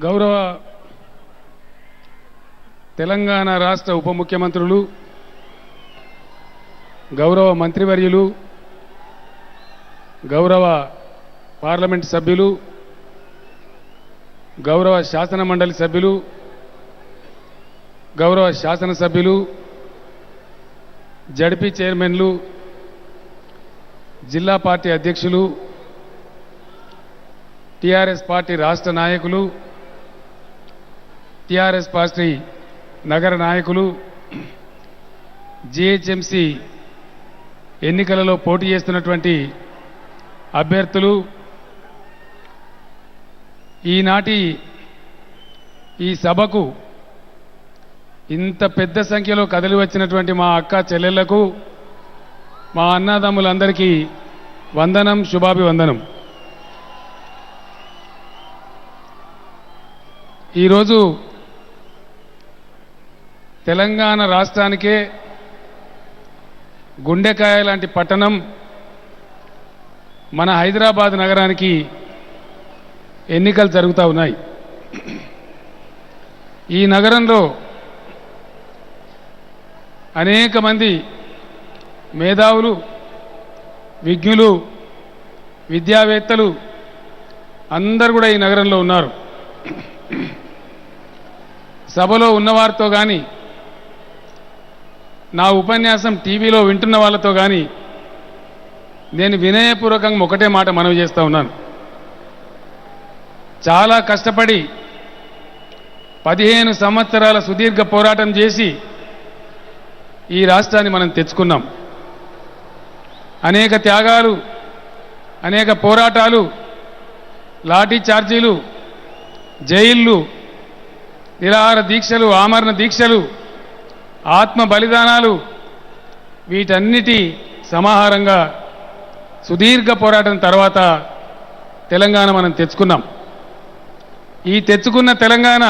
గౌరవ తెలంగాణ రాష్ట్ర ఉప ముఖ్యమంత్రులు, గౌరవ మంత్రివర్యులు, గౌరవ పార్లమెంట్ సభ్యులు, గౌరవ శాసన మండలి సభ్యులు, గౌరవ శాసనసభ్యులు, జడ్పీ చైర్మన్లు, జిల్లా పార్టీ అధ్యక్షులు, టీఆర్ఎస్ పార్టీ రాష్ట్ర నాయకులు, టీఆర్ఎస్ పార్టీ నగర నాయకులు, జీహెచ్ఎంసీ ఎన్నికలలో పోటీ చేస్తున్నటువంటి అభ్యర్థులు, ఈనాటి ఈ సభకు ఇంత పెద్ద సంఖ్యలో కదిలి వచ్చినటువంటి మా అక్క చెల్లెళ్లకు, మా అన్నదమ్ములందరికీ వందనం, శుభాభివందనం. ఈరోజు తెలంగాణ రాష్ట్రానికే గుండెకాయ లాంటి పట్టణం మన హైదరాబాద్ నగరానికి ఎన్నికలు జరుగుతూ ఉన్నాయి. ఈ నగరంలో అనేక మంది మేధావులు, విజ్ఞులు, విద్యావేత్తలు అందరూ కూడా ఈ నగరంలో ఉన్నారు. సభలో ఉన్నవారితో కానీ, నా ఉపన్యాసం టీవీలో వింటున్న వాళ్ళతో కానీ నేను వినయపూర్వకంగా ఒకటే మాట మనవి చేస్తూ ఉన్నాను. చాలా కష్టపడి 15 సంవత్సరాల సుదీర్ఘ పోరాటం చేసి ఈ రాష్ట్రాన్ని మనం తెచ్చుకున్నాం. అనేక త్యాగాలు, అనేక పోరాటాలు, లాఠీ చార్జీలు, జైళ్లు, నిరాహార దీక్షలు, ఆమరణ దీక్షలు, ఆత్మ బలిదానాలు, వీటన్నిటి సమాహారంగా సుదీర్ఘ పోరాటం తర్వాత తెలంగాణ మనం తెచ్చుకున్నాం. ఈ తెచ్చుకున్న తెలంగాణ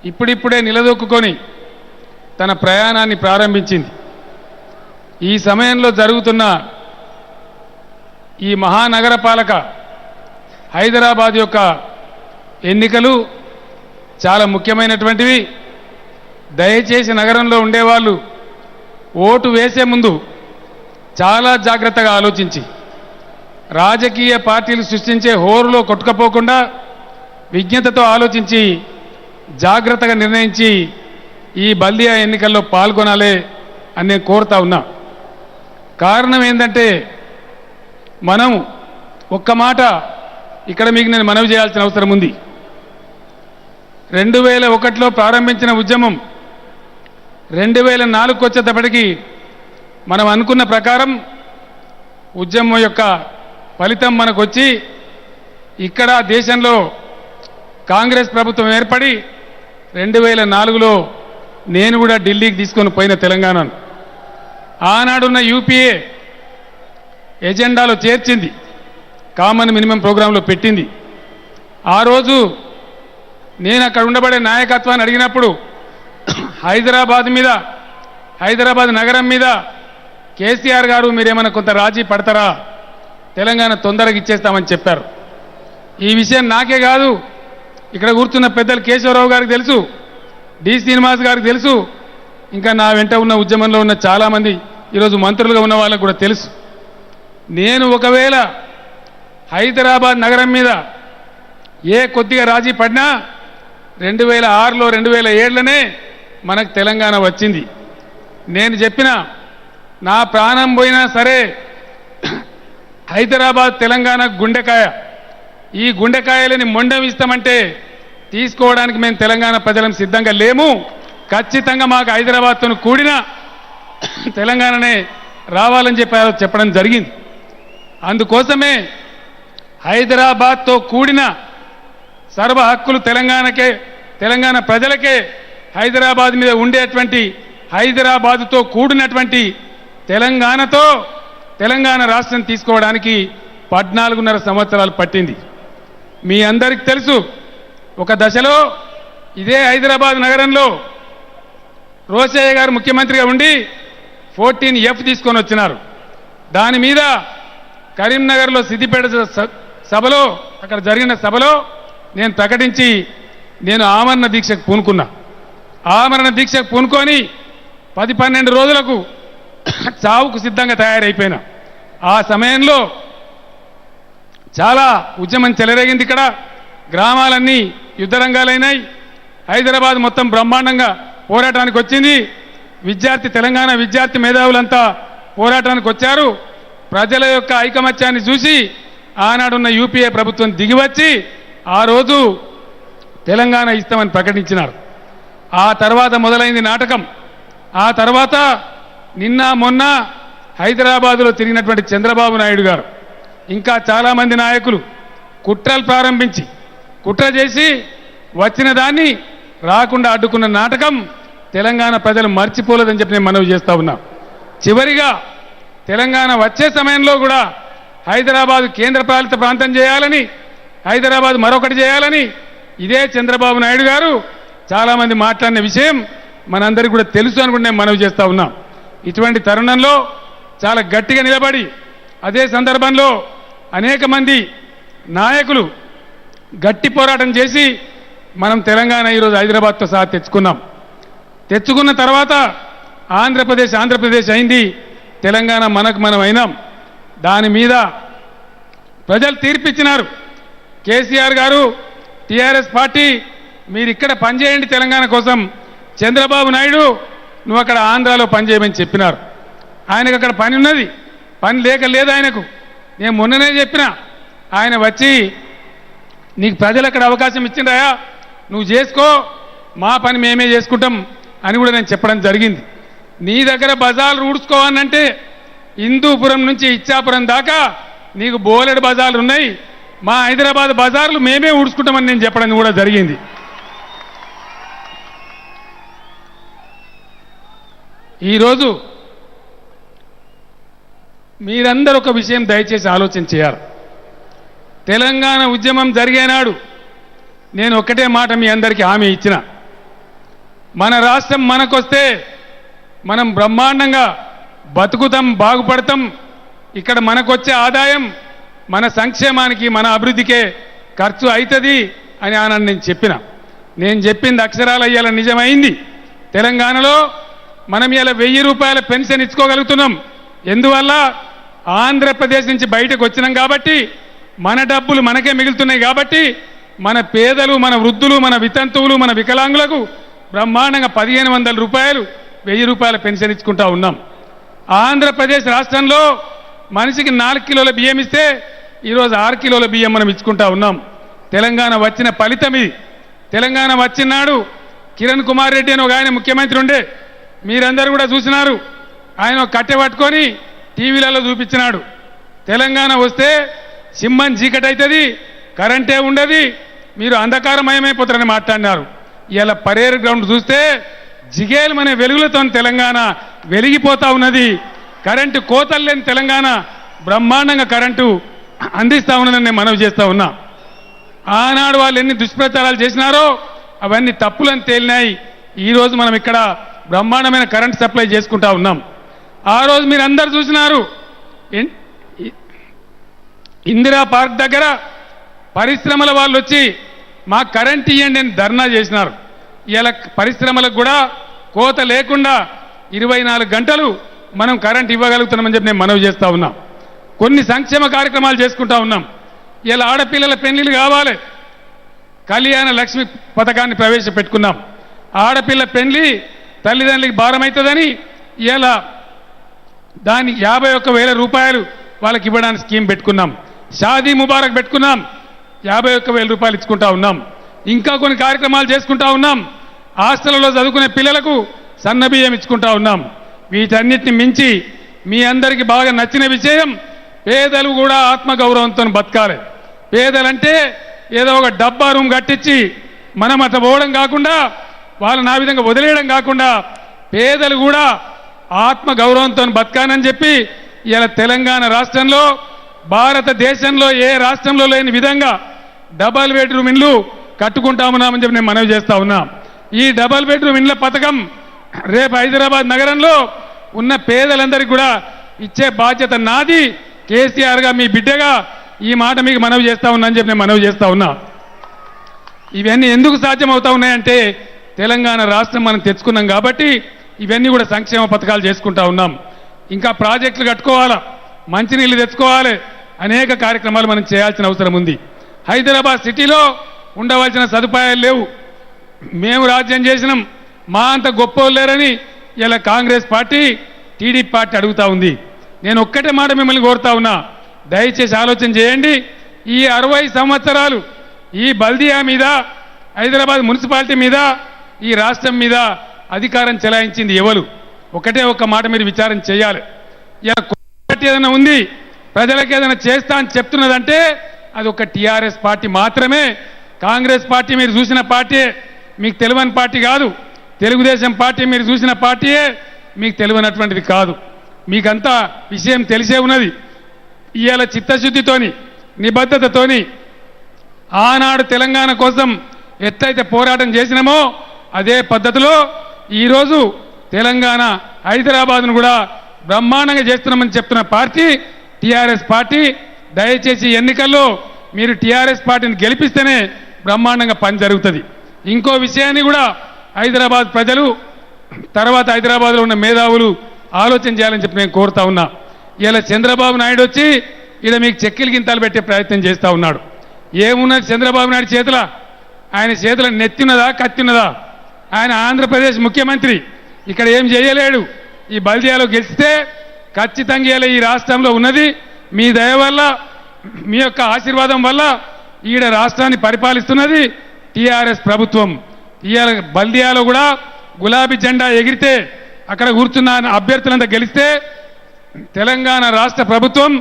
ఇప్పుడిప్పుడే నిలదొక్కుకొని తన ప్రయాణాన్ని ప్రారంభించింది. ఈ సమయంలో జరుగుతున్న ఈ మహానగర పాలక హైదరాబాద్ యొక్క ఎన్నికలు చాలా ముఖ్యమైనటువంటివి. దయచేసి నగరంలో ఉండేవాళ్ళు ఓటు వేసే ముందు చాలా జాగ్రత్తగా ఆలోచించి, రాజకీయ పార్టీలు సృష్టించే హోరులో కొట్టుకపోకుండా విజ్ఞతతో ఆలోచించి జాగ్రత్తగా నిర్ణయించి ఈ బల్దియా ఎన్నికల్లో పాల్గొనాలి అని నేను కోరుతా ఉన్నా. కారణం ఏంటంటే, మనం ఒక్క మాట ఇక్కడ మీకు నేను మనవి చేయాల్సిన అవసరం ఉంది. 2001లో ప్రారంభించిన ఉద్యమం 2004కు వచ్చేటప్పటికి మనం అనుకున్న ప్రకారం ఉద్యమం యొక్క ఫలితం మనకు వచ్చి ఇక్కడ దేశంలో కాంగ్రెస్ ప్రభుత్వం ఏర్పడి 2004లో నేను కూడా ఢిల్లీకి తీసుకొని పోయిన తెలంగాణను ఆనాడున్న యూపీఏ ఎజెండాలో చేర్చింది, కామన్ మినిమం ప్రోగ్రాంలో పెట్టింది. ఆ రోజు నేను అక్కడ ఉండబడే నాయకత్వాన్ని అడిగినప్పుడు హైదరాబాద్ నగరం మీద కేసీఆర్ గారు మీరేమైనా కొంత రాజీ పడతారా, తెలంగాణ తొందరగా ఇచ్చేస్తామని చెప్పారు. ఈ విషయం నాకే కాదు, ఇక్కడ కూర్చున్న పెద్దలు కేశవరావు గారికి తెలుసు, డి శ్రీనివాస్ గారికి తెలుసు, ఇంకా నా వెంట ఉన్న ఉద్యమంలో ఉన్న చాలామంది ఈరోజు మంత్రులుగా ఉన్న వాళ్ళకు కూడా తెలుసు. నేను ఒకవేళ హైదరాబాద్ నగరం మీద కొద్దిగా రాజీ పడినా 2006లో 2007లోనే మనకు తెలంగాణ వచ్చింది. నేను చెప్పిన నా ప్రాణం పోయినా సరే హైదరాబాద్ తెలంగాణ గుండెకాయ, ఈ గుండెకాయలని మొండం ఇస్తామంటే తీసుకోవడానికి మేము తెలంగాణ ప్రజలం సిద్ధంగా లేము. ఖచ్చితంగా మాకు హైదరాబాద్తో కూడిన తెలంగాణనే రావాలని చెప్పడం జరిగింది. అందుకోసమే హైదరాబాద్తో కూడిన సర్వ హక్కులు తెలంగాణకే, తెలంగాణ ప్రజలకే, హైదరాబాద్ మీద ఉండేటువంటి హైదరాబాదుతో కూడినటువంటి తెలంగాణతో తెలంగాణ రాష్ట్రం తీసుకోవడానికి 14.5 సంవత్సరాలు పట్టింది. మీ అందరికీ తెలుసు, ఒక దశలో ఇదే హైదరాబాద్ నగరంలో రోషయ్య గారు ముఖ్యమంత్రిగా ఉండి 14F తీసుకొని వచ్చినారు. దాని మీద కరీంనగర్లో సిద్దిపేట సభలో, అక్కడ జరిగిన సభలో నేను ప్రకటించి నేను ఆమరణ దీక్షకు పూనుకున్నా. ఆమరణ దీక్షకు పూనుకొని 10-12 రోజులకు చావుకు సిద్ధంగా తయారైపోయినా. ఆ సమయంలో చాలా ఉద్యమం చెలరేగింది. ఇక్కడ గ్రామాలన్నీ యుద్ధరంగాలైనాయి. హైదరాబాద్ మొత్తం బ్రహ్మాండంగా పోరాటానికి వచ్చింది. తెలంగాణ విద్యార్థి మేధావులంతా పోరాటానికి వచ్చారు. ప్రజల యొక్క ఐకమత్యాన్ని చూసి ఆనాడున్న యూపీఏ ప్రభుత్వం దిగివచ్చి ఆ రోజు తెలంగాణ ఇస్తామని ప్రకటించినారు. ఆ తర్వాత మొదలైంది నాటకం. ఆ తర్వాత నిన్న మొన్న హైదరాబాదులో తిరిగినటువంటి చంద్రబాబు నాయుడు గారు ఇంకా చాలామంది నాయకులు కుట్రలు ప్రారంభించి కుట్ర చేసి వచ్చిన దాన్ని రాకుండా అడ్డుకున్న నాటకం తెలంగాణ ప్రజలు మర్చిపోలేదని చెప్పి నేను మనవి చేస్తా ఉన్నా. చివరిగా తెలంగాణ వచ్చే సమయంలో కూడా హైదరాబాద్ కేంద్రపాలిత ప్రాంతం చేయాలని, హైదరాబాద్ మరొకటి చేయాలని ఇదే చంద్రబాబు నాయుడు గారు చాలామంది మాట్లాడిన విషయం మనందరికీ కూడా తెలుసు అనుకుంటే నేను మనవి చేస్తా ఉన్నా. ఇటువంటి తరుణంలో చాలా గట్టిగా నిలబడి అదే సందర్భంలో అనేక మంది నాయకులు గట్టి పోరాటం చేసి మనం తెలంగాణ ఈరోజు హైదరాబాద్తో సహా తెచ్చుకున్న తర్వాత ఆంధ్రప్రదేశ్ అయింది. తెలంగాణ మనం అయినాం. దాని మీద ప్రజలు తీర్పిచ్చినారు. కేసీఆర్ గారు, టీఆర్ఎస్ పార్టీ మీరు ఇక్కడ పనిచేయండి తెలంగాణ కోసం, చంద్రబాబు నాయుడు నువ్వు అక్కడ ఆంధ్రాలో పనిచేయమని చెప్పినారు. ఆయనకు అక్కడ పని ఉన్నది, పని లేదు ఆయనకు. నేను మొన్ననే చెప్పిన, ఆయన వచ్చి నీకు ప్రజలు అక్కడ అవకాశం ఇచ్చిండ్రాయా, నువ్వు చేసుకో, మా పని మేమే చేసుకుంటాం అని కూడా నేను చెప్పడం జరిగింది. నీ దగ్గర బజార్లు ఊడ్చుకోవాలంటే హిందూపురం నుంచి ఇచ్చాపురం దాకా నీకు బోలెడు బజార్లు ఉన్నాయి, మా హైదరాబాద్ బజార్లు మేమే ఊడ్చుకుంటామని నేను చెప్పడం కూడా జరిగింది. ఈరోజు మీరందరూ ఒక విషయం దయచేసి ఆలోచన చేయాలి. తెలంగాణ ఉద్యమం జరిగేనాడు నేను ఒక్కటే మాట మీ అందరికీ హామీ ఇచ్చిన, మన రాష్ట్రం మనకొస్తే మనం బ్రహ్మాండంగా బతుకుతాం, బాగుపడతాం, ఇక్కడ మనకొచ్చే ఆదాయం మన సంక్షేమానికి మన అభివృద్ధికే ఖర్చు అవుతుంది అని ఆనని నేను చెప్పింది అక్షరాలు అయ్యాల నిజమైంది. తెలంగాణలో మనం ఇలా 1000 రూపాయల పెన్షన్ ఇచ్చుకోగలుగుతున్నాం. ఎందువల్ల ఆంధ్రప్రదేశ్ నుంచి బయటకు వచ్చినాం కాబట్టి, మన డబ్బులు మనకే మిగులుతున్నాయి కాబట్టి మన పేదలు, మన వృద్ధులు, మన వితంతువులు, మన వికలాంగులకు బ్రహ్మాండంగా 1500 రూపాయలు 1000 రూపాయల పెన్షన్ ఇచ్చుకుంటా ఉన్నాం. ఆంధ్రప్రదేశ్ రాష్ట్రంలో మనిషికి 4 కిలోల బియ్యం ఇస్తే ఈరోజు 6 కిలోల బియ్యం మనం ఇచ్చుకుంటా ఉన్నాం. తెలంగాణ వచ్చిన ఫలితం ఇది. తెలంగాణ వచ్చినాడు కిరణ్ కుమార్ రెడ్డి అని ఒక ఆయన ముఖ్యమంత్రి ఉండే, మీరందరూ కూడా చూసినారు. ఆయన కట్టె పట్టుకొని టీవీలలో చూపించినాడు. తెలంగాణ వస్తే సింహం చీకటి అవుతుంది, కరెంటే ఉండదు, మీరు అంధకారమయమైపోతారని మాట్లాడినారు. ఇలా పరేడ్ గ్రౌండ్ చూస్తే జిగేలమనే వెలుగులతో తెలంగాణ వెలిగిపోతా ఉన్నది. కరెంటు కోతలు లేని తెలంగాణ బ్రహ్మాండంగా కరెంటు అందిస్తా ఉన్నదని నేను మనవి చేస్తా ఉన్నా. ఆనాడు వాళ్ళు ఎన్ని దుష్ప్రచారాలు చేసినారో అవన్నీ తప్పులని తేలినాయి. ఈరోజు మనం ఇక్కడ బ్రహ్మాండమైన కరెంట్ సప్లై చేసుకుంటా ఉన్నాం. ఆ రోజు మీరు అందరు చూసినారు, ఇందిరా పార్క్ దగ్గర పరిశ్రమల వాళ్ళు వచ్చి మా కరెంట్ ఇవ్వండి అని ధర్నా చేసినారు. ఇలా పరిశ్రమలకు కూడా కోత లేకుండా 24 గంటలు మనం కరెంట్ ఇవ్వగలుగుతున్నామని చెప్పి నేను మనవి చేస్తా ఉన్నాం. కొన్ని సంక్షేమ కార్యక్రమాలు చేసుకుంటా ఉన్నాం. ఇలా ఆడపిల్లల పెళ్లిళ్ళు కావాలి, కళ్యాణ లక్ష్మి పథకాన్ని ప్రవేశపెట్టుకున్నాం. ఆడపిల్ల పెళ్లి తల్లిదండ్రులకి భారం అవుతుందని ఇలా దానికి 51,000 రూపాయలు వాళ్ళకి ఇవ్వడానికి స్కీమ్ పెట్టుకున్నాం. షాదీ ముబారక్ పెట్టుకున్నాం, 51,000 రూపాయలు ఇచ్చుకుంటా ఉన్నాం. ఇంకా కొన్ని కార్యక్రమాలు చేసుకుంటా ఉన్నాం. హాస్టల్లో చదువుకునే పిల్లలకు సన్నబియ్యం ఇచ్చుకుంటా ఉన్నాం. వీటన్నిటిని మించి మీ అందరికీ బాగా నచ్చిన విషయం, పేదలు కూడా ఆత్మగౌరవంతో బతకాలి. పేదలంటే ఏదో ఒక డబ్బా రూమ్ కట్టించి మనం అట్లా పోవడం కాకుండా, వాళ్ళని ఆ విధంగా వదిలేయడం కాకుండా, పేదలు కూడా ఆత్మగౌరవంతో బతకానని చెప్పి ఇలా తెలంగాణ రాష్ట్రంలో భారతదేశంలో ఏ రాష్ట్రంలో లేని విధంగా డబల్ బెడ్రూమ్ ఇండ్లు కట్టుకుంటామన్నామని చెప్పి నేను మనవి చేస్తా ఉన్నా. ఈ డబల్ బెడ్రూమ్ ఇండ్ల పథకం రేపు హైదరాబాద్ నగరంలో ఉన్న పేదలందరికీ కూడా ఇచ్చే బాధ్యత నాది. కేసీఆర్గా మీ బిడ్డగా ఈ మాట మీకు మనవి చేస్తా ఉన్నా అని చెప్పి నేను మనవి చేస్తా ఉన్నా. ఇవన్నీ ఎందుకు సాధ్యమవుతా ఉన్నాయంటే తెలంగాణ రాష్ట్రం మనం తెచ్చుకున్నాం కాబట్టి ఇవన్నీ కూడా సంక్షేమ పథకాలు చేసుకుంటా ఉన్నాం. ఇంకా ప్రాజెక్టులు కట్టుకోవాలా, మంచినీళ్ళు తెచ్చుకోవాలి, అనేక కార్యక్రమాలు మనం చేయాల్సిన అవసరం ఉంది. హైదరాబాద్ సిటీలో ఉండవలసిన సదుపాయాలు లేవు. మేము రాజ్యం చేసినాం, మా అంత గొప్పవాళ్ళు లేరని ఇలా కాంగ్రెస్ పార్టీ టీడీపీ పార్టీ అడుగుతా ఉంది. నేను ఒక్కటే మాట మిమ్మల్ని కోరుతా ఉన్నా, దయచేసి ఆలోచన చేయండి. ఈ 60 సంవత్సరాలు ఈ బల్దియా మీద, హైదరాబాద్ మున్సిపాలిటీ మీద, ఈ రాష్ట్రం మీద అధికారం చెలాయించింది ఎవరు? ఒకటే ఒక్క మాట మీరు విచారం చేయాలి. ఇలా ఏదైనా ఉంది, ప్రజలకు ఏదైనా చేస్తా అని చెప్తున్నదంటే అది ఒక టీఆర్ఎస్ పార్టీ మాత్రమే. కాంగ్రెస్ పార్టీ మీరు చూసిన పార్టీయే, మీకు తెలియని పార్టీ కాదు. తెలుగుదేశం పార్టీ మీరు చూసిన పార్టీయే, మీకు తెలియనటువంటిది కాదు. మీకంతా విషయం తెలిసే ఉన్నది. ఇవాళ చిత్తశుద్ధితోని, నిబద్ధతతోని ఆనాడు తెలంగాణ కోసం ఎట్లయితే పోరాటం చేసినామో అదే పద్ధతిలో ఈరోజు తెలంగాణ హైదరాబాద్ను కూడా బ్రహ్మాండంగా చేస్తున్నామని చెప్తున్న పార్టీ టీఆర్ఎస్ పార్టీ. దయచేసి ఎన్నికల్లో మీరు టీఆర్ఎస్ పార్టీని గెలిపిస్తేనే బ్రహ్మాండంగా పని జరుగుతుంది. ఇంకో విషయాన్ని కూడా హైదరాబాద్ ప్రజలు, తర్వాత హైదరాబాద్లో ఉన్న మేధావులు ఆలోచన చేయాలని చెప్పి నేను కోరుతా ఉన్నా. ఇలా చంద్రబాబు నాయుడు వచ్చి ఇలా మీకు చెక్కిలి గింతాలు పెట్టే ప్రయత్నం చేస్తూ ఉన్నాడు. ఏమున్నది చంద్రబాబు నాయుడు చేతుల? ఆయన చేతుల నెత్తిన్నదా, కత్తిన్నదా? ఆయన ఆంధ్రప్రదేశ్ ముఖ్యమంత్రి, ఇక్కడ ఏం చేయలేడు. ఈ బల్దియాలో గెలిస్తే ఖచ్చితంగా ఈ రాష్ట్రంలో ఉన్నది మీ దయ వల్ల, మీ యొక్క ఆశీర్వాదం వల్ల ఈడ రాష్ట్రాన్ని పరిపాలిస్తున్నది టీఆర్ఎస్ ప్రభుత్వం. ఇవాళ బల్దియాలో కూడా గులాబీ జెండా ఎగిరితే అక్కడ కూర్చున్న అభ్యర్థులంతా గెలిస్తే తెలంగాణ రాష్ట్ర ప్రభుత్వం,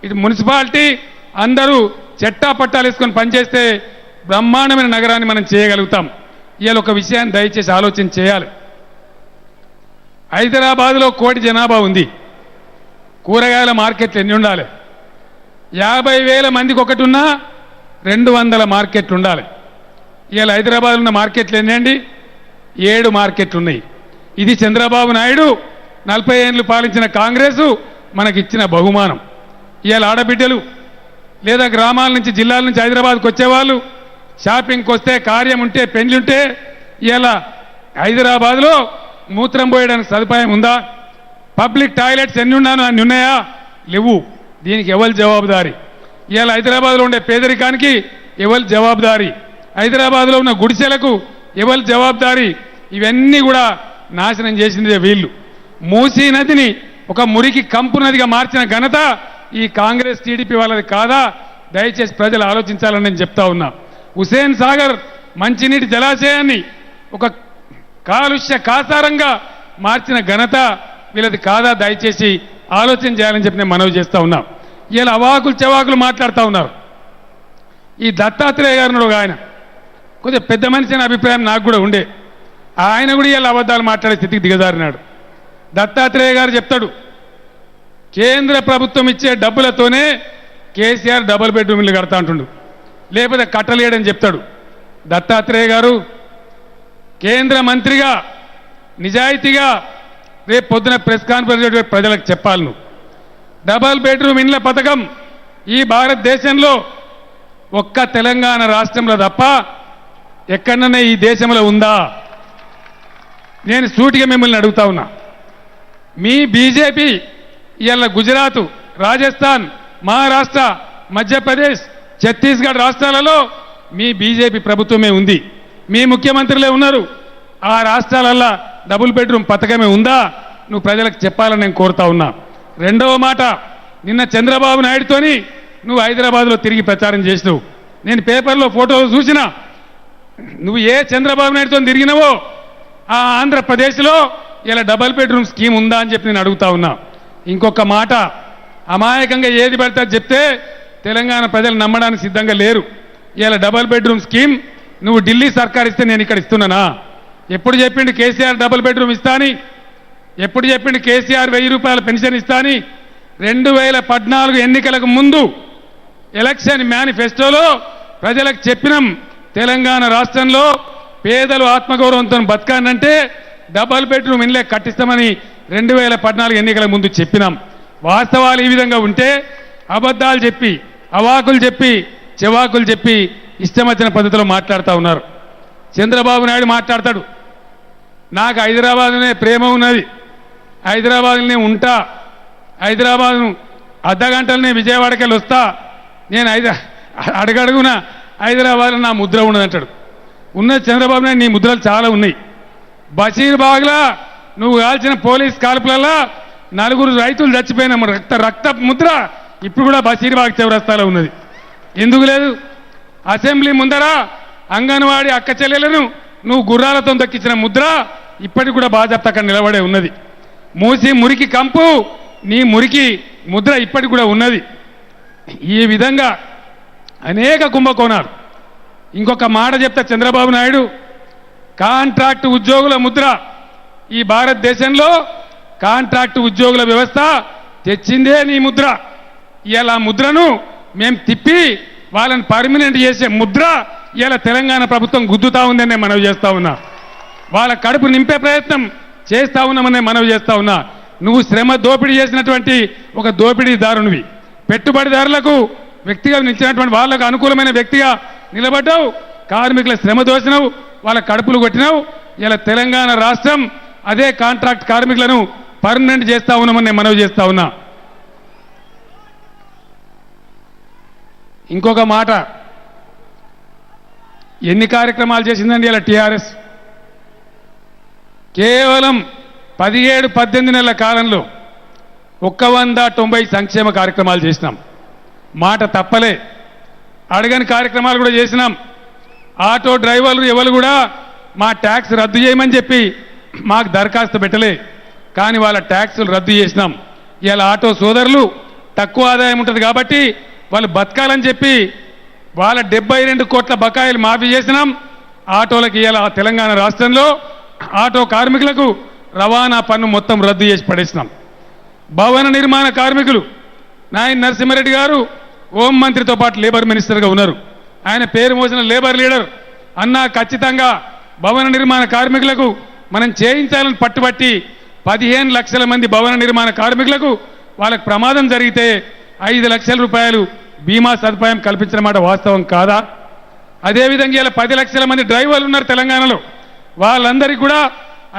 ఇది మున్సిపాలిటీ అందరూ చెట్టా పట్టాలు వేసుకొని పనిచేస్తే బ్రహ్మాండమైన నగరాన్ని మనం చేయగలుగుతాం. ఇవాళ ఒక విషయాన్ని దయచేసి ఆలోచన చేయాలి. హైదరాబాద్లో 1 కోటి జనాభా ఉంది. కూరగాయల మార్కెట్లు ఎన్ని ఉండాలి? 50,000 మందికి ఒకటి ఉన్నా 200 మార్కెట్లు ఉండాలి. ఇవాళ హైదరాబాద్లో ఉన్న మార్కెట్లు ఎన్ని అండి? 7 మార్కెట్లు ఉన్నాయి. ఇది చంద్రబాబు నాయుడు 40 ఏళ్ళు పాలించిన కాంగ్రెసు మనకిచ్చిన బహుమానం. ఇవాళ ఆడబిడ్డలు లేదా గ్రామాల నుంచి, జిల్లాల నుంచి హైదరాబాద్కి వచ్చేవాళ్ళు షాపింగ్కి వస్తే, కార్యం ఉంటే, పెళ్లింటే ఇవాళ హైదరాబాద్లో మూత్రం పోయడానికి సదుపాయం ఉందా? పబ్లిక్ టాయిలెట్స్ ఎన్ని ఉన్నాను అన్ని ఉన్నాయా? లేవు. దీనికి ఎవరు జవాబుదారీ? ఇవాళ హైదరాబాద్లో ఉండే పేదరికానికి ఎవరు జవాబుదారీ? హైదరాబాద్లో ఉన్న గుడిసెలకు ఎవరు జవాబుదారీ? ఇవన్నీ కూడా నాశనం చేసిందే వీళ్ళు. మూసీ నదిని ఒక మురికి కంపు నదిగా మార్చిన ఘనత ఈ కాంగ్రెస్ టీడీపీ వాళ్ళది కాదా? దయచేసి ప్రజలు ఆలోచించాలని నేను చెప్తా ఉన్నా. హుసేన్ సాగర్ మంచినీటి జలాశయాన్ని ఒక కాలుష్య కాసారంగా మార్చిన ఘనత వీళ్ళది కాదా? దయచేసి ఆలోచన చేయాలని చెప్పి నేను మనవి చేస్తా ఉన్నా. ఇలా అవాకులు చెవాకులు మాట్లాడుతూ ఉన్నారు. ఈ దత్తాత్రేయ గారిని ఒక ఆయన కొద్దిగా పెద్ద మనిషి అనే అభిప్రాయం నాకు కూడా ఉండే. ఆయన కూడా ఇలా అబద్ధాలు మాట్లాడే స్థితికి దిగజారినాడు. దత్తాత్రేయ గారు చెప్తాడు, కేంద్ర ప్రభుత్వం ఇచ్చే డబ్బులతోనే కేసీఆర్ డబుల్ బెడ్రూమ్ ఇల్లు కడతా అంటుండు, లేకపోతే కట్టలేడని చెప్తాడు. దత్తాత్రేయ గారు కేంద్ర మంత్రిగా నిజాయితీగా రేపు పొద్దున ప్రెస్ కాన్ఫరెన్స్ ప్రజలకు చెప్పాలి. నువ్వు డబుల్ బెడ్రూమ్ ఇండ్ల పథకం ఈ భారతదేశంలో ఒక్క తెలంగాణ రాష్ట్రంలో తప్ప ఎక్కడన్నా ఈ దేశంలో ఉందా? నేను సూటిగా మిమ్మల్ని అడుగుతా ఉన్నా. మీ బీజేపీ ఇవాళ గుజరాత్, రాజస్థాన్, మహారాష్ట్ర, మధ్యప్రదేశ్, ఛత్తీస్గఢ్ రాష్ట్రాలలో మీ బీజేపీ ప్రభుత్వమే ఉంది, మీ ముఖ్యమంత్రులే ఉన్నారు. ఆ రాష్ట్రాలల్లో డబుల్ బెడ్రూమ్ పథకమే ఉందా? నువ్వు ప్రజలకు చెప్పాలని నేను కోరుతా ఉన్నా. రెండవ మాట, నిన్న చంద్రబాబు నాయుడుతోని నువ్వు హైదరాబాద్లో తిరిగి ప్రచారం చేసినావు. నేను పేపర్లో ఫోటోలు చూసినా. నువ్వు ఏ చంద్రబాబు నాయుడుతో తిరిగినావో ఆ ఆంధ్రప్రదేశ్లో ఇలా డబుల్ బెడ్రూమ్ స్కీమ్ ఉందా అని చెప్పి నేను అడుగుతా ఉన్నా. ఇంకొక మాట, అమాయకంగా ఏది పడితే చెప్తే తెలంగాణ ప్రజలు నమ్మడానికి సిద్ధంగా లేరు. ఇలా డబుల్ బెడ్రూమ్ స్కీమ్ నువ్వు ఢిల్లీ సర్కార్ ఇస్తే నేను ఇక్కడ ఇస్తున్నానా? ఎప్పుడు చెప్పిండు కేసీఆర్ డబుల్ బెడ్రూమ్ ఇస్తాని? ఎప్పుడు చెప్పిండు కేసీఆర్ 1000 రూపాయల పెన్షన్ ఇస్తాని? 2014 ఎన్నికలకు ముందు ఎలక్షన్ మేనిఫెస్టోలో ప్రజలకు చెప్పినాం, తెలంగాణ రాష్ట్రంలో పేదలు ఆత్మగౌరవంతో బతకానంటే డబుల్ బెడ్రూమ్ ఇళ్ళే కట్టిస్తామని 2014 ఎన్నికల ముందు చెప్పినాం. వాస్తవాలు ఈ విధంగా ఉంటే అబద్ధాలు చెప్పి, అవాకులు చెప్పి, చెవాకులు చెప్పి ఇష్టం వచ్చిన పద్ధతిలో మాట్లాడుతూ ఉన్నారు. చంద్రబాబు నాయుడు మాట్లాడతాడు, నాకు హైదరాబాద్లోనే ప్రేమ ఉన్నది, హైదరాబాద్లోనే ఉంటా, హైదరాబాద్ను అర్ధగంటలనే విజయవాడకి వెళ్ళి వస్తా, నేను అడుగడుగున హైదరాబాద్లో నా ముద్ర ఉన్నదంటాడు. ఉన్నది చంద్రబాబు నాయుడు, నీ ముద్రలు చాలా ఉన్నాయి. బషీర్బాగ్లా నువ్వు కాల్చిన పోలీస్ కాల్పులలో 4 రైతులు చచ్చిపోయిన రక్త ముద్ర ఇప్పుడు కూడా బషీర్బాగ్ చౌరస్తాలో ఉన్నది. ఎందుకు లేదు? అసెంబ్లీ ముందర అంగన్వాడీ అక్క చెల్లెలను నువ్వు గుర్రాలతో దక్కించిన ముద్ర ఇప్పటికి కూడా బాధ్యత అక్కడ నిలబడే ఉన్నది. మూసి మురికి కంపు నీ మురికి ముద్ర ఇప్పటికి కూడా ఉన్నది. ఈ విధంగా అనేక కుంభకోణాలు. ఇంకొక మాట చెప్తా, చంద్రబాబు నాయుడు కాంట్రాక్ట్ ఉద్యోగుల ముద్ర, ఈ భారతదేశంలో కాంట్రాక్ట్ ఉద్యోగుల వ్యవస్థ తెచ్చిందే నీ ముద్ర. ఇలా ముద్రను మేము తిప్పి వాళ్ళని పర్మనెంట్ చేసే ముద్ర ఇలా తెలంగాణ ప్రభుత్వం గుద్దుతా ఉందని నేను మనవి చేస్తా ఉన్నా. వాళ్ళ కడుపు నింపే ప్రయత్నం చేస్తా ఉన్నామని మనవి చేస్తా ఉన్నా. నువ్వు శ్రమ దోపిడీ చేసినటువంటి ఒక దోపిడీదారునివి. పెట్టుబడిదారులకు వ్యక్తిగా నిలిచినటువంటి వాళ్ళకు అనుకూలమైన వ్యక్తిగా నిలబడ్డావు, కార్మికుల శ్రమ దోసినావు, వాళ్ళ కడుపులు కొట్టినావు. ఇలా తెలంగాణ రాష్ట్రం అదే కాంట్రాక్ట్ కార్మికులను పర్మనెంట్ చేస్తా ఉన్నామని నేను మనవి చేస్తా ఉన్నా. ఇంకొక మాట, ఎన్ని కార్యక్రమాలు చేసిందండి ఇలా టీఆర్ఎస్? కేవలం 17-18 నెలల కాలంలో 190 సంక్షేమ కార్యక్రమాలు చేసినాం. మాట తప్పలే. అడగని కార్యక్రమాలు కూడా చేసినాం. ఆటో డ్రైవర్లు ఎవరు కూడా మా ట్యాక్స్ రద్దు చేయమని చెప్పి మాకు దరఖాస్తు పెట్టలే, కానీ వాళ్ళ ట్యాక్సులు రద్దు చేసినాం. ఇవాళ ఆటో సోదరులు తక్కువ ఆదాయం ఉంటుంది కాబట్టి వాళ్ళు బతకాలని చెప్పి వాళ్ళ 72 కోట్ల బకాయిలు మాఫీ చేసినాం. ఆటోలకు ఇవాళ తెలంగాణ రాష్ట్రంలో ఆటో కార్మికులకు రవాణా పన్ను మొత్తం రద్దు చేసి పడేసినాం. భవన నిర్మాణ కార్మికులు నాయన నరసింహారెడ్డి గారు హోం మంత్రితో పాటు లేబర్ మినిస్టర్గా ఉన్నారు. ఆయన పేరు మోసిన లేబర్ లీడర్ అన్నా ఖచ్చితంగా భవన నిర్మాణ కార్మికులకు మనం చేయించాలని పట్టుబట్టి 15 లక్షల మంది భవన నిర్మాణ కార్మికులకు వాళ్ళకు ప్రమాదం జరిగితే 5 లక్షల రూపాయలు బీమా సదుపాయం కల్పించిన మాట వాస్తవం కాదా? అదేవిధంగా ఇలా 10 లక్షల మంది డ్రైవర్లు ఉన్నారు తెలంగాణలో, వాళ్ళందరికీ కూడా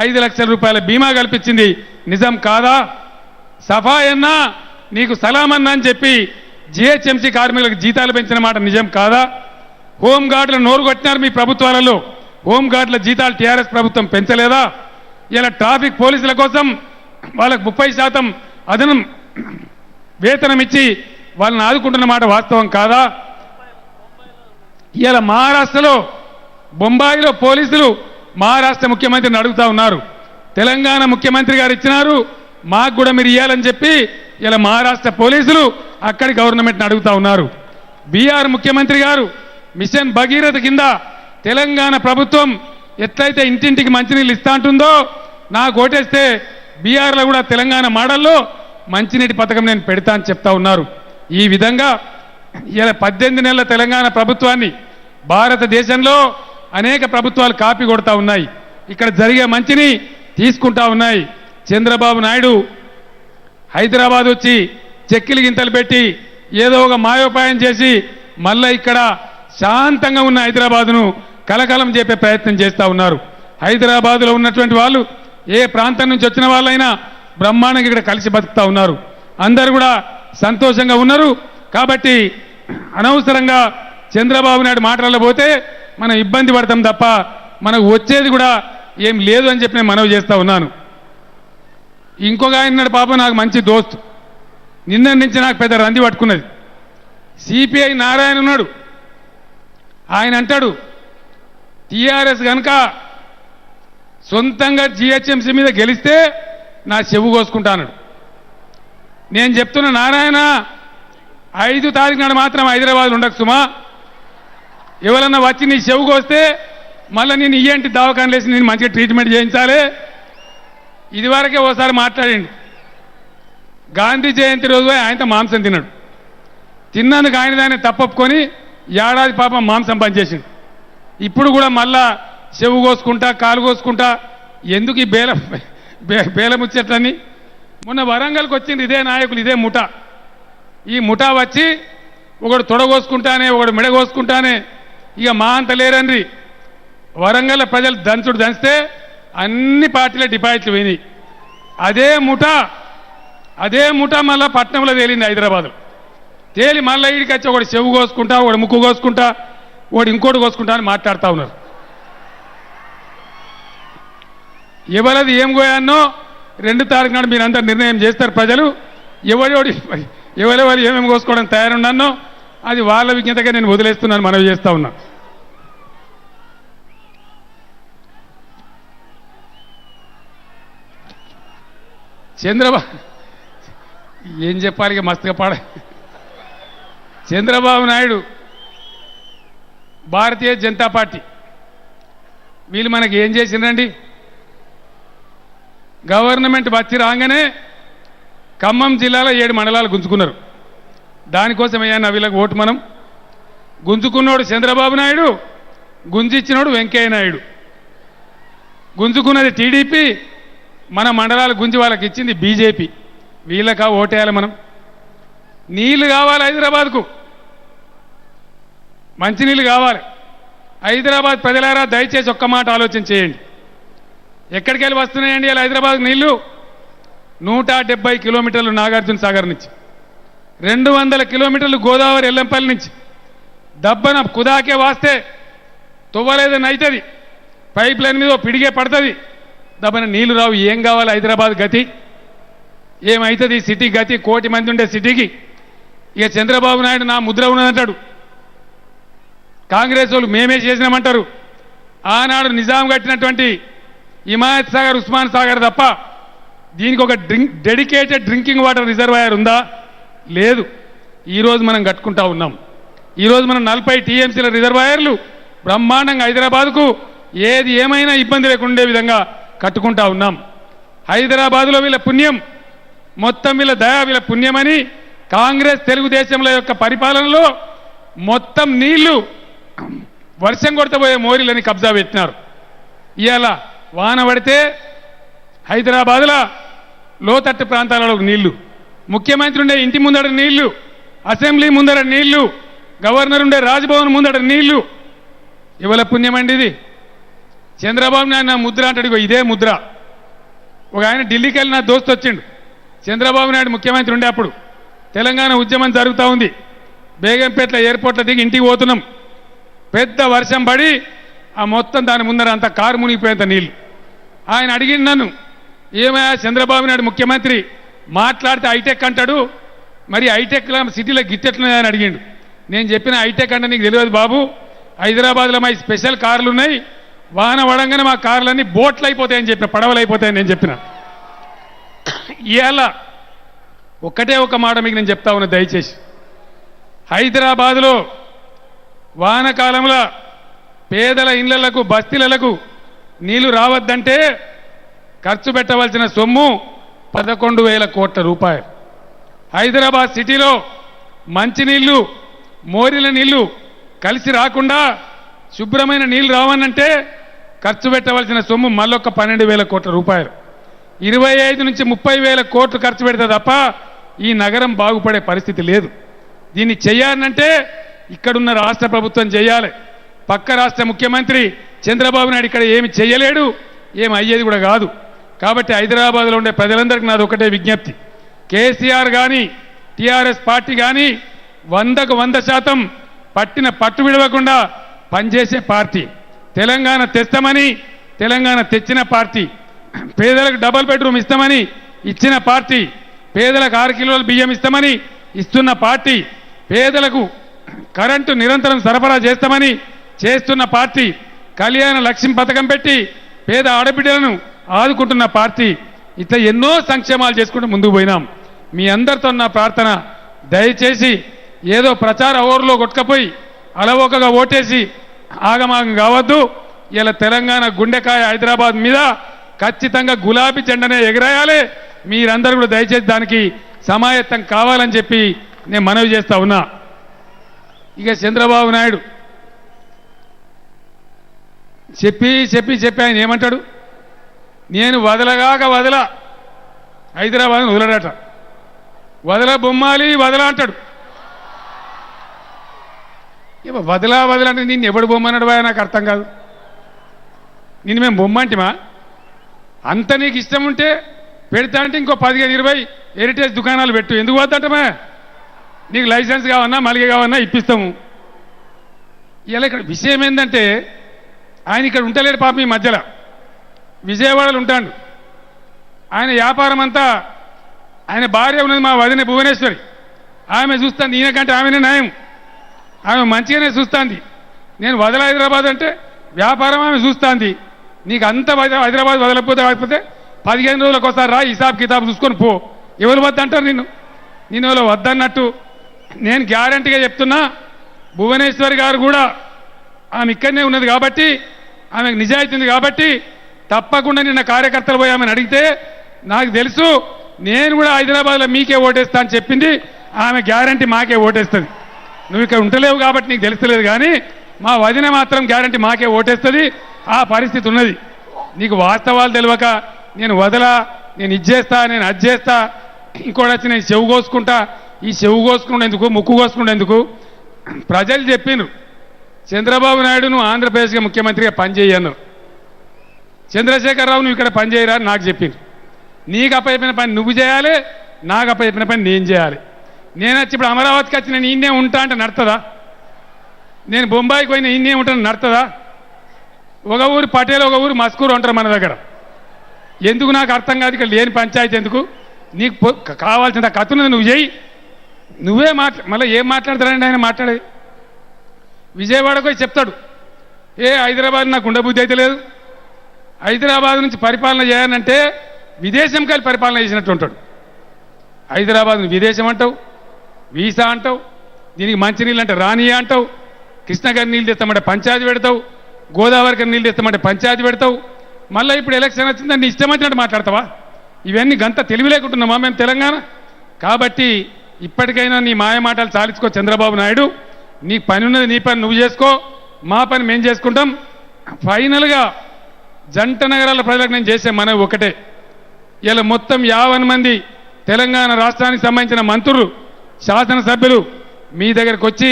5 లక్షల రూపాయల బీమా కల్పించింది నిజం కాదా? సఫాయన్నా నీకు సలామన్నా అని చెప్పి జిహెచ్ఎంసీ కార్మికులకు జీతాలు పెంచిన మాట నిజం కాదా? హోంగార్డులు నోరు కొట్టినారు మీ ప్రభుత్వాలలో, హోంగార్డుల జీతాలు టీఆర్ఎస్ ప్రభుత్వం పెంచలేదా? ఇలా ట్రాఫిక్ పోలీసుల కోసం వాళ్ళకు 30% అదనం వేతనం ఇచ్చి వాళ్ళని ఆదుకుంటున్న మాట వాస్తవం కాదా? ఇలా మహారాష్ట్రలో బొంబాయిలో పోలీసులు మహారాష్ట్ర ముఖ్యమంత్రిని అడుగుతా ఉన్నారు, తెలంగాణ ముఖ్యమంత్రి గారు ఇచ్చినారు మాకు కూడా మీరు ఇవ్వాలని చెప్పి ఇలా మహారాష్ట్ర పోలీసులు అక్కడి గవర్నమెంట్ని అడుగుతా ఉన్నారు. బీహార్ ముఖ్యమంత్రి గారు మిషన్ భగీరథ కింద తెలంగాణ ప్రభుత్వం ఎట్లయితే ఇంటింటికి మంచినీళ్ళు ఇస్తా ఉంటుందో నాకు ఓటేస్తే బీహార్లో కూడా తెలంగాణ మోడల్లో మంచినీటి పథకం నేను పెడతా అని చెప్తా ఉన్నారు. ఈ విధంగా ఇలా 18 నెలల తెలంగాణ ప్రభుత్వాన్ని భారతదేశంలో అనేక ప్రభుత్వాలు కాపీ కొడతా ఉన్నాయి. ఇక్కడ జరిగే మంచిని తీసుకుంటా ఉన్నాయి. చంద్రబాబు నాయుడు హైదరాబాద్ వచ్చి చెక్కిలి గింతలు పెట్టి ఏదో ఒక మాయోపాయం చేసి మళ్ళా ఇక్కడ శాంతంగా ఉన్న హైదరాబాదును కలకలం చేపే ప్రయత్నం చేస్తూ ఉన్నారు. హైదరాబాదులో ఉన్నటువంటి వాళ్ళు ఏ ప్రాంతం నుంచి వచ్చిన వాళ్ళైనా బ్రహ్మాండంగా ఇక్కడ కలిసి బతుకుతా ఉన్నారు. అందరూ కూడా సంతోషంగా ఉన్నారు. కాబట్టి అనవసరంగా చంద్రబాబు నాయుడు మాటలలో పోతే మనం ఇబ్బంది పడతాం తప్ప మనకు వచ్చేది కూడా ఏం లేదు అని చెప్పి నేను మనవి చేస్తూ ఉన్నాను. ఇంకొక ఆయన ఉన్నాడు పాప, నాకు మంచి దోస్తు, నిన్న నుంచి నాకు పెద్ద రంది పట్టుకున్నది. సిపిఐ నారాయణ ఉన్నాడు, ఆయన అంటాడు టీఆర్ఎస్ కనుక సొంతంగా జిహెచ్ఎంసీ మీద గెలిస్తే నా చెవు కోసుకుంటాను. నేను చెప్తున్న నారాయణ 5 తారీఖు నాడు మాత్రం హైదరాబాద్ ఉండకు సుమా, ఎవరన్నా వచ్చి నీ చెవు కోస్తే మళ్ళీ నేను ఇయ్యంటి దవాఖానలు వేసి నేను మంచిగా ట్రీట్మెంట్ చేయించాలి. ఇదివరకే ఓసారి మాట్లాడండి, గాంధీ జయంతి రోజు ఆయనతో మాంసం తిన్నాడు, తిన్నందుకు ఆయన తప్పొప్పుకొని ఏడాది పాపం మాంసం పనిచేసిండు. ఇప్పుడు కూడా మళ్ళా చెవు కోసుకుంటా కాలు కోసుకుంటా ఎందుకు ఈ బేలముచ్చట్లని. మొన్న వరంగల్కి వచ్చింది ఇదే నాయకులు, ఇదే ముఠా. ఈ ముఠా వచ్చి ఒకడు తొడ కోసుకుంటానే ఒకడు మెడ కోసుకుంటానే ఇక మా అంత లేరండ్రి. వరంగల్ ప్రజలు దంచుడు దంచితే అన్ని పార్టీల డిపాజిట్లు పోయినాయి. అదే ముఠ మళ్ళా పట్నంలో తేలింది హైదరాబాద్లో. తేలి మళ్ళీ ఈడికి వచ్చి ఒకటి చెవు కోసుకుంటా, ఒకటి ముక్కు కోసుకుంటా, ఒకటి ఇంకోటి కోసుకుంటా అని మాట్లాడుతూ ఉన్నారు. ఎవరది ఏం కోయానో 2 తారీఖు నాడు మీరందరూ నిర్ణయం చేస్తారు ప్రజలు. ఎవరెవరు ఏమేమి కోసుకోవడం తయారున్నానో అది వాళ్ళ విజ్ఞతగా నేను వదిలేస్తున్నాను, మనవి చేస్తా ఉన్నా. చంద్రబాబు ఏం చెప్పాలి, ఇక మస్తుగా పాడ. చంద్రబాబు నాయుడు, భారతీయ జనతా పార్టీ వీళ్ళు మనకి ఏం చేసిందండి? గవర్నమెంట్ వచ్చి రాగానే ఖమ్మం జిల్లాలో 7 మండలాలు గుంజుకున్నారు. దానికోసం అయ్యా వీళ్ళకి ఓటు మనం. గుంజుకున్నోడు చంద్రబాబు నాయుడు, గుంజిచ్చినోడు వెంకయ్య నాయుడు. గుంజుకున్నది టీడీపీ, మన మండలాలు గుంజి వాళ్ళకి ఇచ్చింది బీజేపీ. వీళ్ళకా ఓటేయాలి మనం. నీళ్లు కావాలి హైదరాబాద్కు, మంచినీళ్ళు కావాలి. హైదరాబాద్ ప్రజలారా దయచేసి ఒక్క మాట ఆలోచన చేయండి. ఎక్కడికి వెళ్ళి వస్తున్నాయండి ఇలా హైదరాబాద్ నీళ్లు? 170 కిలోమీటర్లు నాగార్జున సాగర్ నుంచి, 200 కిలోమీటర్లు గోదావరి ఎల్లంపల్లి నుంచి. దబ్బన కుదాకే వాస్తే తువ్వలేదని అవుతుంది, పైప్ లైన్ మీద పిడిగే పడుతుంది, దబ్బన నీళ్లు రావు. ఏం కావాలి హైదరాబాద్ గతి? ఏమవుతుంది సిటీ గతి? 1 కోటి మంది ఉండే సిటీకి. ఇక చంద్రబాబు నాయుడు నా ముద్ర ఉన్నదంటాడు, కాంగ్రెస్ వాళ్ళు మేమే చేసినామంటారు. ఆనాడు నిజాం కట్టినటువంటి హిమాయత్ సాగర్, ఉస్మాన్ సాగర్ తప్ప దీనికి ఒక డెడికేటెడ్ డ్రింకింగ్ వాటర్ రిజర్వాయర్ ఉందా? లేదు. ఈరోజు మనం కట్టుకుంటా ఉన్నాం. ఈరోజు మనం 40 టీఎంసీల రిజర్వాయర్లు బ్రహ్మాండంగా హైదరాబాద్కు ఏది ఏమైనా ఇబ్బంది లేకుండే విధంగా కట్టుకుంటా ఉన్నాం. హైదరాబాద్లో వీళ్ళ పుణ్యం, మొత్తం వీళ్ళ దయా, వీళ్ళ పుణ్యమని కాంగ్రెస్ తెలుగుదేశంల యొక్క పరిపాలనలో మొత్తం నీళ్లు వర్షం కొడతపోయే మోరీలని కబ్జా పెట్టినారు. ఇవాళ వాన పడితే హైదరాబాద్లో లోతట్టు ప్రాంతాలలో నీళ్లు, ముఖ్యమంత్రి ఉండే ఇంటి ముందర నీళ్లు, అసెంబ్లీ ముందర నీళ్లు, గవర్నర్ ఉండే రాజ్భవన్ ముందర నీళ్లు. ఇవాళ పుణ్యమండి ఇది. చంద్రబాబు నాయుడు నా ముద్ర అంటాడు, ఇదే ముద్ర. ఒక ఆయన ఢిల్లీకి వెళ్ళి నా దోస్తు వచ్చిండు. చంద్రబాబు నాయుడు ముఖ్యమంత్రి ఉండే అప్పుడు తెలంగాణ ఉద్యమం జరుగుతూ ఉంది. బేగంపేట్ల ఎయిర్పోర్ట్లో దిగి ఇంటికి పోతున్నాం. పెద్ద వర్షం పడి ఆ మొత్తం దాని ముందర అంత కారు మునిగిపోయేంత నీళ్లు. ఆయన అడిగింది నన్ను, ఏమయ్యా చంద్రబాబు నాయుడు ముఖ్యమంత్రి మాట్లాడితే హైటెక్ అంటాడు, మరి హైటెక్ సిటీలో గిట్టెట్లున్నాయని అడిగిండు. నేను చెప్పిన హైటెక్ అంటే నీకు తెలియదు బాబు, హైదరాబాద్లో మా స్పెషల్ కార్లు ఉన్నాయి, వాన పడంగానే మా కార్లన్నీ బోట్లు అయిపోతాయని చెప్పిన, పడవలు అయిపోతాయని నేను చెప్పిన. ఇవాళ ఒక్కటే ఒక మాట మీకు నేను చెప్తా ఉన్నా, దయచేసి హైదరాబాద్లో వానకాలంలో పేదల ఇళ్లకు, బస్తీలకు నీళ్లు రావద్దంటే ఖర్చు పెట్టవలసిన సొమ్ము 11,000 కోట్ల రూపాయలు. హైదరాబాద్ సిటీలో మంచినీళ్లు, మోరీల నీళ్లు కలిసి రాకుండా శుభ్రమైన నీళ్లు రావనంటే ఖర్చు పెట్టవలసిన సొమ్ము మళ్ళొక్క 12,000 కోట్ల రూపాయలు. 25 నుంచి 30,000 కోట్లు ఖర్చు పెడితే తప్ప ఈ నగరం బాగుపడే పరిస్థితి లేదు. దీన్ని చేయాలంటే ఇక్కడున్న రాష్ట్ర ప్రభుత్వం చేయాలి. పక్క రాష్ట్ర ముఖ్యమంత్రి చంద్రబాబు నాయుడు ఇక్కడ ఏమి చేయలేడు, ఏమి అయ్యేది కూడా కాదు. కాబట్టి హైదరాబాద్లో ఉండే ప్రజలందరికీ నాది ఒకటే విజ్ఞప్తి, కేసీఆర్ కానీ టీఆర్ఎస్ పార్టీ కానీ 100కు 100% పట్టిన పట్టు విడవకుండా పనిచేసే పార్టీ. తెలంగాణ తెస్తామని తెలంగాణ తెచ్చిన పార్టీ, పేదలకు డబుల్ బెడ్రూమ్ ఇస్తామని ఇచ్చిన పార్టీ, పేదలకు 6 కిలోల బియ్యం ఇస్తామని ఇస్తున్న పార్టీ, పేదలకు కరెంటు నిరంతరం సరఫరా చేస్తామని చేస్తున్న పార్టీ, కళ్యాణ లక్ష్యం పథకం పెట్టి పేద ఆడబిడ్డలను ఆదుకుంటున్న పార్టీ. ఇట్లా ఎన్నో సంక్షేమాలు చేసుకుంటూ ముందుకు పోయినాం. మీ అందరితో నా ప్రార్థన, దయచేసి ఏదో ప్రచార ఓవర్లో కొట్టుకపోయి అలవోకగా ఓటేసి ఆగమాగం కావద్దు. ఇలా తెలంగాణ గుండెకాయ హైదరాబాద్ మీద ఖచ్చితంగా గులాబీ జెండనే ఎగరేయాలి. మీరందరూ కూడా దయచేసి దానికి సమాయత్తం కావాలని చెప్పి నేను మనవి చేస్తా ఉన్నా. ఇక చంద్రబాబు నాయుడు చెప్పి ఆయన ఏమంటాడు, నేను వదలగాక వదల హైదరాబాద్ వదలడట, వదల బొమ్మాలి వదల అంటాడు. వదలా వదలంటే నిన్ను ఎవడు బొమ్మన్నాడు బాయ్ నాకు అర్థం కాదు. నిన్ను మేము బొమ్మంటిమా? అంత నీకు ఇష్టం ఉంటే పెడతా అంటే ఇంకో 15-20 హెరిటేజ్ దుకాణాలు పెట్టు. ఎందుకు వద్దంటమా? నీకు లైసెన్స్ కావన్నా మలిగే కావన్నా ఇప్పిస్తాము. ఇలా ఇక్కడ విషయం ఏంటంటే ఆయన ఇక్కడ ఉంటలేడు పాపం. ఈ మధ్యలో విజయవాడలో ఉంటాడు. ఆయన వ్యాపారం అంతా ఆయన భార్య ఉన్నది మా వదిన భువనేశ్వరి. ఆమె చూస్తాను ఈయనకంటే ఆమెనే న్యాయం. ఆమె మంచిగానే చూస్తుంది. నేను వదల హైదరాబాద్ అంటే వ్యాపారం ఆమె చూస్తుంది. నీకు అంత హైదరాబాద్ వదలకపోతే కాకపోతే 15 రోజులకు ఒకసారి రా, హిసాబ్ కితాబ్ చూసుకొని పో. ఎవరు వద్దంటారు నిన్ను ఎవరు వద్దన్నట్టు. నేను గ్యారంటీగా చెప్తున్నా, భువనేశ్వరి గారు కూడా ఆమె ఇక్కడనే ఉన్నది కాబట్టి, ఆమెకు నిజాయితీ ఉంది కాబట్టి తప్పకుండా నిన్న కార్యకర్తలు పోయి ఆమెను అడిగితే నాకు తెలుసు నేను కూడా హైదరాబాద్లో మీకే ఓటేస్తా అని చెప్పింది. ఆమె గ్యారంటీ మాకే ఓటేస్తుంది. నువ్వు ఇక్కడ ఉంటలేవు కాబట్టి నీకు తెలుస్తలేదు, కానీ మా వదిన మాత్రం గ్యారంటీ మాకే ఓటేస్తుంది. ఆ పరిస్థితి ఉన్నది. నీకు వాస్తవాలు తెలియక నేను వదలా, నేను ఇచ్చేస్తా, నేను అది చేస్తా, ఇంకోటి వచ్చి నేను చెవు కోసుకుంటా. ఈ చెవు కోసుకునేందుకు, ముక్కు కోసుకునేందుకు ప్రజలు చెప్పిండ్రు చంద్రబాబు నాయుడు నువ్వు ఆంధ్రప్రదేశ్గా ముఖ్యమంత్రిగా పనిచేయను, చంద్రశేఖరరావు నువ్వు ఇక్కడ పనిచేయరా అని నాకు చెప్పిండ్రు. నీకు అప్పయిపోయిన పని నువ్వు చేయాలి, నాకు అప్పయిపోయిన పని నేను చేయాలి. నేను వచ్చి ఇప్పుడు అమరావతికి వచ్చి నేను ఈయనే ఉంటా అంటే నడుతుందా? నేను బొంబాయికి పోయిన ఈయనే ఉంటాను నడుతుందా? ఒక ఊరు పటేల్, ఒక ఊరు మస్కూరు ఉంటారు మన దగ్గర. ఎందుకు నాకు అర్థం కాదు. ఇక్కడ లేని పంచాయతీ ఎందుకు? నీకు కావాల్సిన కథను నువ్వు చేయి. నువ్వే మళ్ళీ ఏం మాట్లాడతారండి ఆయన మాట్లాడేది? విజయవాడకు పోయి చెప్తాడు, హైదరాబాద్ నాకు ఉండబుద్ధి అయితే లేదు, హైదరాబాద్ నుంచి పరిపాలన చేయాలంటే విదేశంకి వెళ్ళి పరిపాలన చేసినట్టు ఉంటాడు. హైదరాబాద్ విదేశం అంటావు, వీసా అంటావు, దీనికి మంచినీళ్ళు అంటే రానియా అంటావు, కృష్ణగారి నీళ్ళు తెస్తామంటే పంచాయతీ పెడతావు, గోదావరికి నీళ్ళు తెస్తామంటే పంచాయతీ పెడతావు. మళ్ళీ ఇప్పుడు ఎలక్షన్ వచ్చిందని నీ ఇష్టం వచ్చినట్టు మాట్లాడతావా? ఇవన్నీ గంత తెలివి లేకుంటున్నామా మేము తెలంగాణ? కాబట్టి ఇప్పటికైనా నీ మాయ మాటలు చాలించుకో చంద్రబాబు నాయుడు. నీ పని ఉన్నది, నీ పని నువ్వు చేసుకో, మా పని మేము చేసుకుంటాం. ఫైనల్గా జంట నగరాల ప్రజలకు నేను చేసే మనవి ఒకటే, ఇలా మొత్తం 50 మంది తెలంగాణ రాష్ట్రానికి సంబంధించిన మంత్రులు, శాసనసభ్యులు మీ దగ్గరకు వచ్చి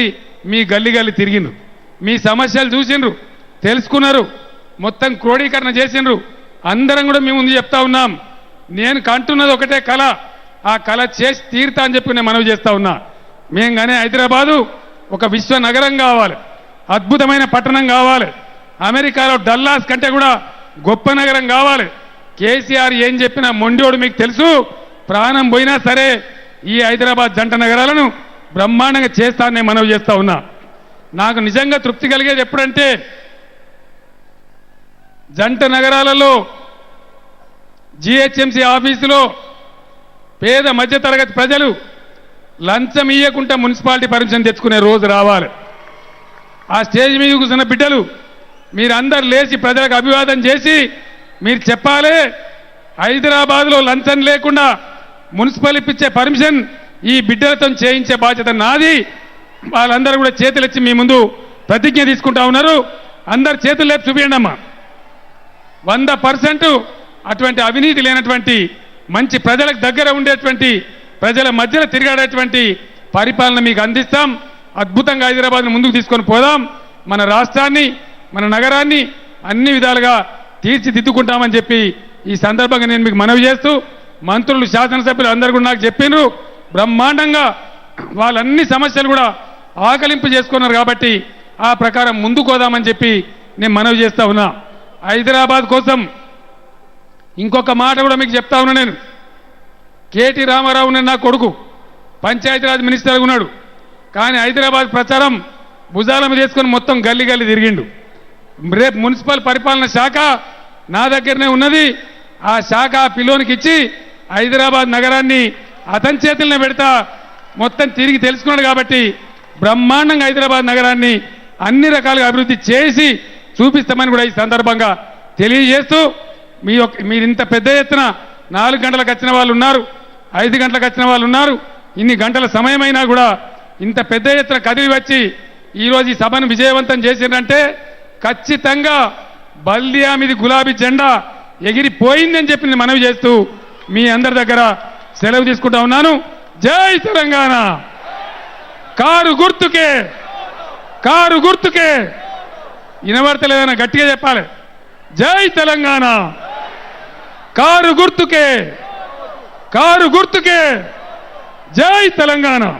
మీ గల్లి గల్లి తిరిగిండ్రు, మీ సమస్యలు చూసిండ్రు, తెలుసుకున్నారు, మొత్తం క్రోడీకరణ చేసిండ్రు. అందరం కూడా మీ ముందు చెప్తా ఉన్నాం. నేను కంటున్నది ఒకటే కళ, ఆ కళ చేసి తీరుతా అని చెప్పి నేను మనవి చేస్తా ఉన్నా. మేము కానీ హైదరాబాదు ఒక విశ్వ నగరం కావాలి, అద్భుతమైన పట్టణం కావాలి, అమెరికాలో డల్లాస్ కంటే కూడా గొప్ప నగరం కావాలి. కేసీఆర్ ఏం చెప్పినా మొండోడు మీకు తెలుసు, ప్రాణం పోయినా సరే ఈ హైదరాబాద్ జంట నగరాలను బ్రహ్మాండంగా చేస్తానని మనవి చేస్తా ఉన్నా. నాకు నిజంగా తృప్తి కలిగేది ఎప్పుడంటే జంట నగరాలలో జిహెచ్ఎంసీ ఆఫీసులో పేద మధ్యతరగతి ప్రజలు లంచం ఇయ్యకుండా మున్సిపాలిటీ పర్మిషన్ తెచ్చుకునే రోజు రావాలి. ఆ స్టేజ్ మీద కూర్చున్న బిడ్డలు మీరందరూ లేచి ప్రజలకు అభివాదం చేసి మీరు చెప్పాలి, హైదరాబాద్లో లంచం లేకుండా మున్సిపల్ ఇప్పించే పర్మిషన్ ఈ బిడ్డలతో చేయించే బాధ్యత నాది. వాళ్ళందరూ కూడా చేతులు ఇచ్చి మీ ముందు ప్రతిజ్ఞ తీసుకుంటా ఉన్నారు. అందరు చేతులు లేపి చూపించండి అమ్మా. 100% అటువంటి అవినీతి లేనటువంటి మంచి ప్రజలకు దగ్గర ఉండేటువంటి, ప్రజల మధ్యలో తిరిగాడేటువంటి పరిపాలన మీకు అందిస్తాం. అద్భుతంగా హైదరాబాద్ను ముందుకు తీసుకొని పోదాం. మన రాష్ట్రాన్ని, మన నగరాన్ని అన్ని విధాలుగా తీర్చిదిద్దుకుంటామని చెప్పి ఈ సందర్భంగా నేను మీకు మనవి చేస్తూ, మంత్రులు, శాసనసభ్యులు అందరూ కూడా నాకు చెప్పినారు, బ్రహ్మాండంగా వాళ్ళన్ని సమస్యలు కూడా ఆకలింపు చేసుకున్నారు. కాబట్టి ఆ ప్రకారం ముందుకు పోదామని చెప్పి నేను మనవి చేస్తా ఉన్నా. హైదరాబాద్ కోసం ఇంకొక మాట కూడా మీకు చెప్తా ఉన్నా. నేను కేటీ రామారావు నా కొడుకు పంచాయతీరాజ్ మినిస్టర్గా ఉన్నాడు, కానీ హైదరాబాద్ ప్రచారం భుజాల మీద వేసుకొని మొత్తం గల్లీ గల్లీ తిరిగిండు. రేపు మున్సిపల్ పరిపాలన శాఖ నా దగ్గరనే ఉన్నది. ఆ శాఖ పిల్లోనికి ఇచ్చి హైదరాబాద్ నగరాన్ని అతని చేతులనే పెడతా మొత్తం తిరిగి తెలుసుకున్నాడు. కాబట్టి బ్రహ్మాండంగా హైదరాబాద్ నగరాన్ని అన్ని రకాలుగా అభివృద్ధి చేసి చూపిస్తామని కూడా ఈ సందర్భంగా తెలియజేస్తూ, మీరు ఇంత పెద్ద ఎత్తున 4 గంటలకు వచ్చిన వాళ్ళు ఉన్నారు, 5 గంటలకు వచ్చిన వాళ్ళు ఉన్నారు. ఇన్ని గంటల సమయమైనా కూడా ఇంత పెద్ద ఎత్తున కదిలి వచ్చి ఈరోజు ఈ సభను విజయవంతం చేసిందంటే ఖచ్చితంగా బల్దియా మీద గులాబీ జెండా ఎగిరిపోయిందని చెప్పి మనవి చేస్తూ మీ అందరి దగ్గర సెలవు తీసుకుంటా ఉన్నాను. జై తెలంగాణ. కారు గుర్తుకే కారు గుర్తుకే. వినబడతలేదన్నా గట్టిగా చెప్పాలి. జై తెలంగాణ. కారు గుర్తుకే, కారు గుర్తుకే. జై తెలంగాణ.